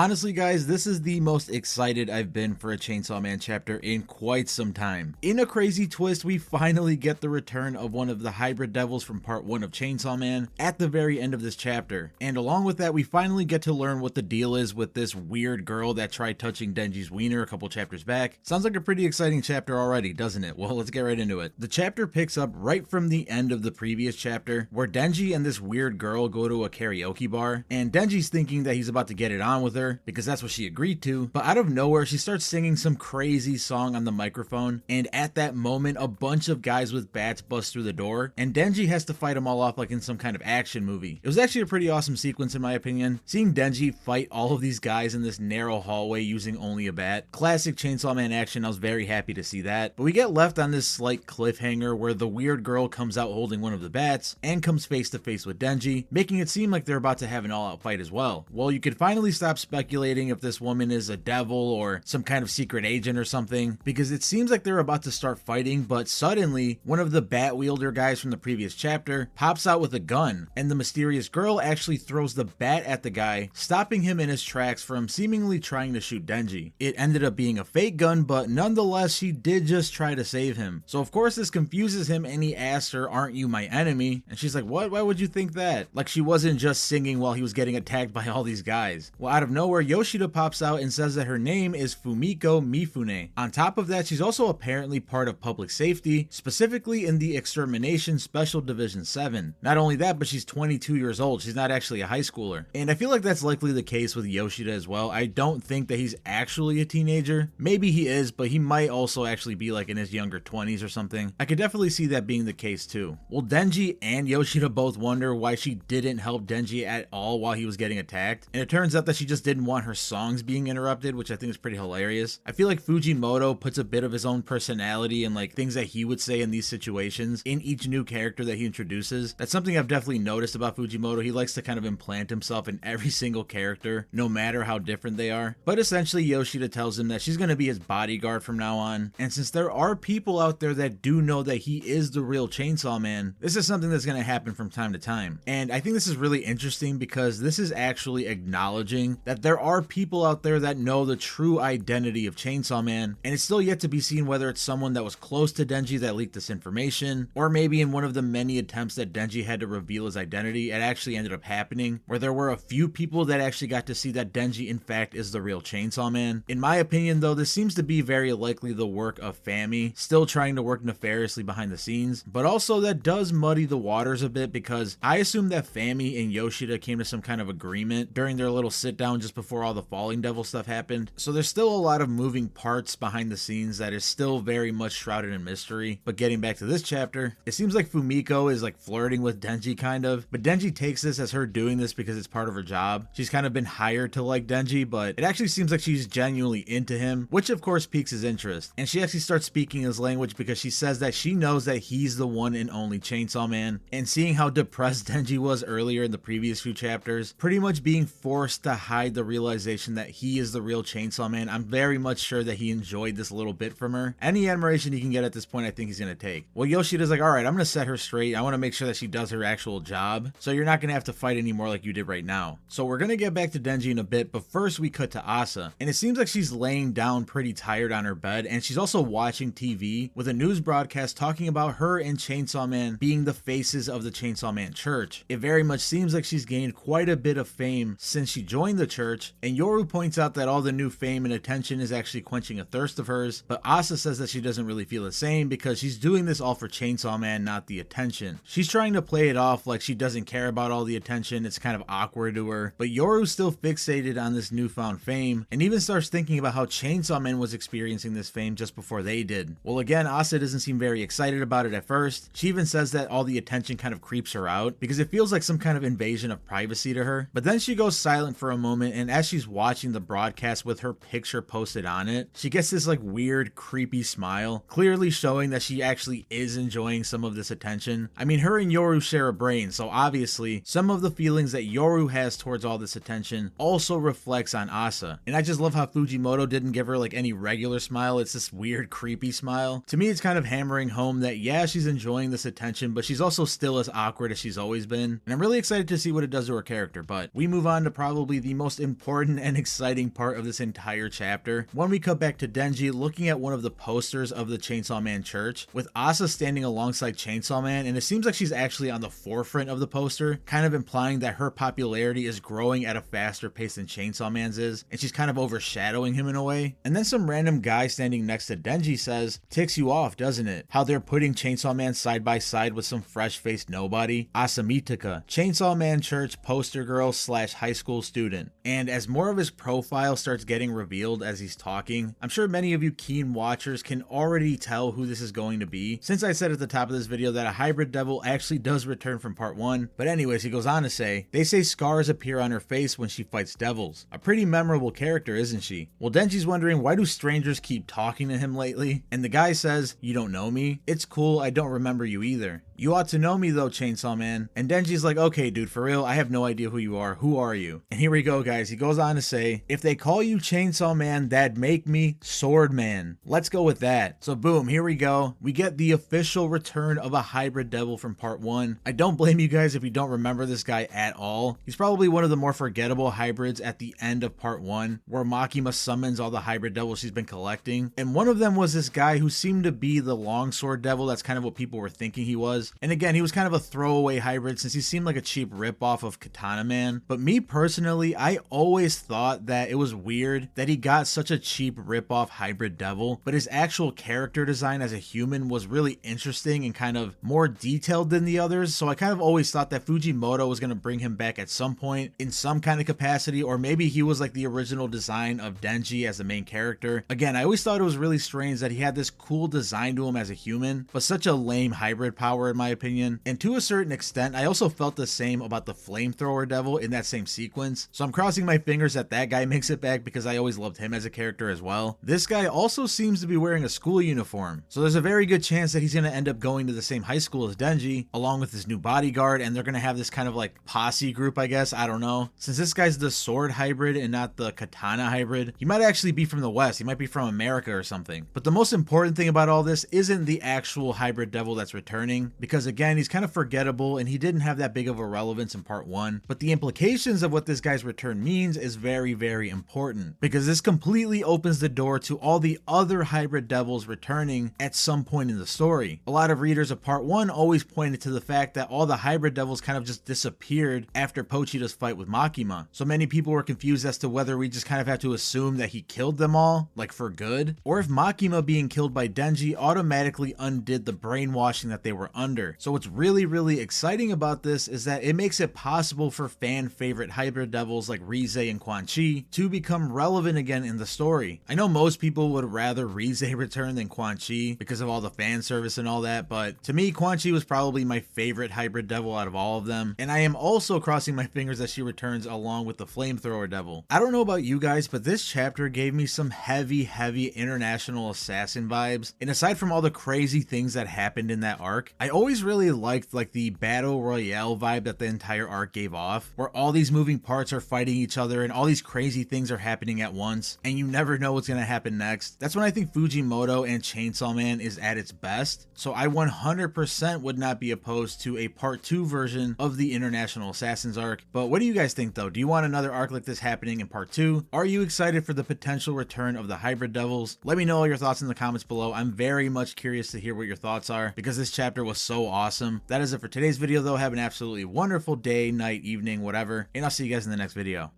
Honestly guys, this is the most excited I've been for a Chainsaw Man chapter in quite some time. In a crazy twist, we finally get the return of one of the hybrid devils from part 1 of Chainsaw Man at the very end of this chapter. And along with that, we finally get to learn what the deal is with this weird girl that tried touching Denji's wiener a couple chapters back. Sounds like a pretty exciting chapter already, doesn't it? Well, let's get right into it. The chapter picks up right from the end of the previous chapter, where Denji and this weird girl go to a karaoke bar, and Denji's thinking that he's about to get it on with her because that's what she agreed to, but out of nowhere she starts singing some crazy song on the microphone, and at that moment a bunch of guys with bats bust through the door and Denji has to fight them all off like in some kind of action movie. It was actually a pretty awesome sequence in my opinion, seeing Denji fight all of these guys in this narrow hallway using only a bat. Classic Chainsaw Man action. I was very happy to see that, but we get left on this slight cliffhanger where the weird girl comes out holding one of the bats and comes face to face with Denji, making it seem like they're about to have an all-out fight as well. Well, you could finally stop speculating if this woman is a devil or some kind of secret agent or something, because it seems like they're about to start fighting, but suddenly one of the bat wielder guys from the previous chapter pops out with a gun, and the mysterious girl actually throws the bat at the guy, stopping him in his tracks from seemingly trying to shoot Denji. It ended up being a fake gun, but nonetheless she did just try to save him. So of course this confuses him, and he asks her, "Aren't you my enemy?" And she's like, "What? Why would you think that?" Like she wasn't just singing while he was getting attacked by all these guys. Well, out of nowhere Yoshida pops out and says that her name is Fumiko Mifune. On top of that, she's also apparently part of public safety, specifically in the Extermination Special Division 7. Not only that, but she's 22 years old. She's not actually a high schooler. And I feel like that's likely the case with Yoshida as well. I don't think that he's actually a teenager. Maybe he is, but he might also actually be like in his younger 20s or something. I could definitely see that being the case too. Well, Denji and Yoshida both wonder why she didn't help Denji at all while he was getting attacked. And it turns out that she just didn't want her songs being interrupted, which I think is pretty hilarious. I feel like Fujimoto puts a bit of his own personality and like things that he would say in these situations in each new character that he introduces. That's something I've definitely noticed about Fujimoto. He likes to kind of implant himself in every single character, no matter how different they are. But essentially Yoshida tells him that she's going to be his bodyguard from now on, and since there are people out there that do know that he is the real Chainsaw Man, this is something that's going to happen from time to time. And I think this is really interesting because this is actually acknowledging that there are people out there that know the true identity of Chainsaw Man, and it's still yet to be seen whether it's someone that was close to Denji that leaked this information, or maybe in one of the many attempts that Denji had to reveal his identity, it actually ended up happening, where there were a few people that actually got to see that Denji in fact is the real Chainsaw Man. In my opinion though, this seems to be very likely the work of Fami, still trying to work nefariously behind the scenes, but also that does muddy the waters a bit because I assume that Fami and Yoshida came to some kind of agreement during their little sit down just before all the Falling Devil stuff happened. So there's still a lot of moving parts behind the scenes that is still very much shrouded in mystery. But getting back to this chapter, it seems like Fumiko is like flirting with Denji kind of, but Denji takes this as her doing this because it's part of her job. She's kind of been hired to like Denji, but it actually seems like she's genuinely into him, which of course piques his interest. And she actually starts speaking his language because she says that she knows that he's the one and only Chainsaw Man. And seeing how depressed Denji was earlier in the previous few chapters, pretty much being forced to hide the realization that he is the real Chainsaw Man, I'm very much sure that he enjoyed this little bit from her. Any admiration he can get at this point, I think he's gonna take. Well, Yoshida's like, alright, I'm gonna set her straight. I want to make sure that she does her actual job, so you're not gonna have to fight anymore like you did right now. So we're gonna get back to Denji in a bit, but first we cut to Asa, and it seems like she's laying down pretty tired on her bed, and she's also watching TV with a news broadcast talking about her and Chainsaw Man being the faces of the Chainsaw Man church. It very much seems like she's gained quite a bit of fame since she joined the church, and Yoru points out that all the new fame and attention is actually quenching a thirst of hers, but Asa says that she doesn't really feel the same because she's doing this all for Chainsaw Man, not the attention. She's trying to play it off like she doesn't care about all the attention, it's kind of awkward to her, but Yoru's still fixated on this newfound fame, and even starts thinking about how Chainsaw Man was experiencing this fame just before they did. Well, again, Asa doesn't seem very excited about it at first. She even says that all the attention kind of creeps her out because it feels like some kind of invasion of privacy to her, but then she goes silent for a moment, and as she's watching the broadcast with her picture posted on it, she gets this like weird creepy smile, clearly showing that she actually is enjoying some of this attention. I mean, her and Yoru share a brain, so obviously some of the feelings that Yoru has towards all this attention also reflects on Asa. And I just love how Fujimoto didn't give her like any regular smile, it's this weird creepy smile. To me it's kind of hammering home that yeah, she's enjoying this attention, but she's also still as awkward as she's always been, and I'm really excited to see what it does to her character. But we move on to probably the most important and exciting part of this entire chapter when we cut back to Denji looking at one of the posters of the Chainsaw Man church, with Asa standing alongside Chainsaw Man, and it seems like she's actually on the forefront of the poster, kind of implying that her popularity is growing at a faster pace than Chainsaw Man's is, and she's kind of overshadowing him in a way. And then some random guy standing next to Denji says, "Ticks you off, doesn't it? How they're putting Chainsaw Man side by side with some fresh-faced nobody? Asamitika, Chainsaw Man church poster girl / high school student." And as more of his profile starts getting revealed as he's talking, I'm sure many of you keen watchers can already tell who this is going to be, since I said at the top of this video that a hybrid devil actually does return from part 1. But anyways, he goes on to say, "They say scars appear on her face when she fights devils. A pretty memorable character, isn't she?" Well, Denji's wondering, why do strangers keep talking to him lately? And the guy says, "You don't know me? It's cool, I don't remember you either. You ought to know me though, Chainsaw Man." And Denji's like, "Okay dude, for real, I have no idea who you are. Who are you?" And here we go guys, he goes on to say, "If they call you Chainsaw Man, that'd make me Sword Man." Let's go with that. So boom, here we go. We get the official return of a hybrid devil from part 1. I don't blame you guys if you don't remember this guy at all. He's probably one of the more forgettable hybrids at the end of part 1, where Makima summons all the hybrid devils she's been collecting. And one of them was this guy who seemed to be the longsword devil. That's kind of what people were thinking he was. And again, he was kind of a throwaway hybrid since he seemed like a cheap ripoff of Katana Man. But me personally, I always thought that it was weird that he got such a cheap ripoff hybrid devil, but his actual character design as a human was really interesting and kind of more detailed than the others. So I kind of always thought that Fujimoto was going to bring him back at some point in some kind of capacity, or maybe he was like the original design of Denji as the main character. Again, I always thought it was really strange that he had this cool design to him as a human, but such a lame hybrid power in my opinion. And to a certain extent, I also felt the same about the flamethrower devil in that same sequence. So I'm crossing my fingers that that guy makes it back because I always loved him as a character as well. This guy also seems to be wearing a school uniform, so there's a very good chance that he's going to end up going to the same high school as Denji, along with his new bodyguard, and they're going to have this kind of like posse group, I guess. I don't know. Since this guy's the sword hybrid and not the katana hybrid, he might actually be from the West. He might be from America or something. But the most important thing about all this isn't the actual hybrid devil that's returning, because again, he's kind of forgettable and he didn't have that big of a relevance in part 1. But the implications of what this guy's return means is very, very important, because this completely opens the door to all the other hybrid devils returning at some point in the story. A lot of readers of part 1 always pointed to the fact that all the hybrid devils kind of just disappeared after Pochita's fight with Makima. So many people were confused as to whether we just kind of have to assume that he killed them all, like for good, or if Makima being killed by Denji automatically undid the brainwashing that they were under. So what's really, really exciting about this is that it makes it possible for fan favorite hybrid devils like Rize and Quan Chi to become relevant again in the story. I know most people would rather Rize return than Quan Chi because of all the fan service and all that, but to me, Quan Chi was probably my favorite hybrid devil out of all of them, and I am also crossing my fingers that she returns along with the flamethrower devil. I don't know about you guys, but this chapter gave me some heavy international assassin vibes, and aside from all the crazy things that happened in that arc, I always really liked like the battle royale vibe that the entire arc gave off, where all these moving parts are fighting each other and all these crazy things are happening at once and you never know what's going to happen next. That's when I think Fujimoto and Chainsaw Man is at its best. So I 100% would not be opposed to a part 2 version of the International Assassins arc. But what do you guys think though? Do you want another arc like this happening in part 2? Are you excited for the potential return of the hybrid devils? Let me know all your thoughts in the comments below. I'm very much curious to hear what your thoughts are because this chapter was so awesome. That is it for today's video though. Have an absolutely wonderful day, night, evening, whatever, and I'll see you guys in the next video.